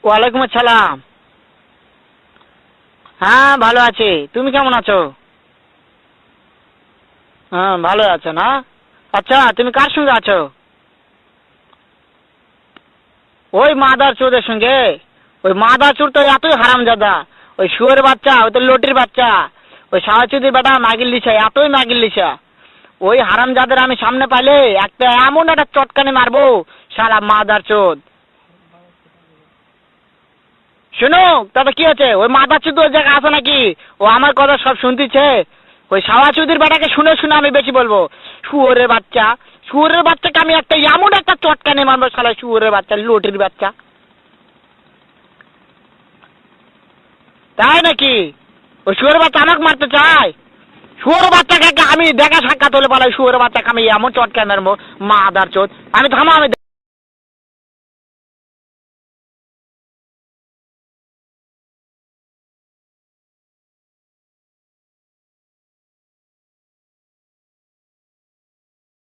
ওয়ালাইকুম আসসালাম। হ্যাঁ ভালো আছি, তুমি কেমন আছো? হ্যাঁ ভালো আছো না? আচ্ছা তুমি কার সঙ্গে আছো? ওই মাদার চোদের সঙ্গে। ওই মাদার চোর তো এতই হারামজাদা, ওই শুয়োরের বাচ্চা, ওই তো লটির বাচ্চা, ওই সাওয়াচুদির বেটা মাগির লিসা, এতই মাগির লিসা। ওই হারামজাদের আমি সামনে পাইলে একটা এমন একটা চটকানি মারবো, শালা মাদার চোদ। শুনো, তাতে কি হচ্ছে? ওই মাদার চোদ ওই জায়গায় আছে নাকি? ও আমার কথা সব শুনতেছে। ওই সাওয়াচুদির বেটাকে শুনে শুনে আমি বেশি বলবো। শুয়োরের বাচ্চা, শুয়োরের বাচ্চাকে আমি একটা এমন একটা চটকানি মারবো, শালা শুয়োরের বাচ্চা, লটির বাচ্চা। তাই নাকি? ওই শুয়োরের বাচ্চা আমাকে মারতে চায়? শুয়োরের বাচ্চাকে আমি দেখা সাক্ষাৎ হলে বলে শুয়োরের বাচ্চাকে আমি এমন চটকানি মারবো, মাদার চোদ। আমি থামা, আমি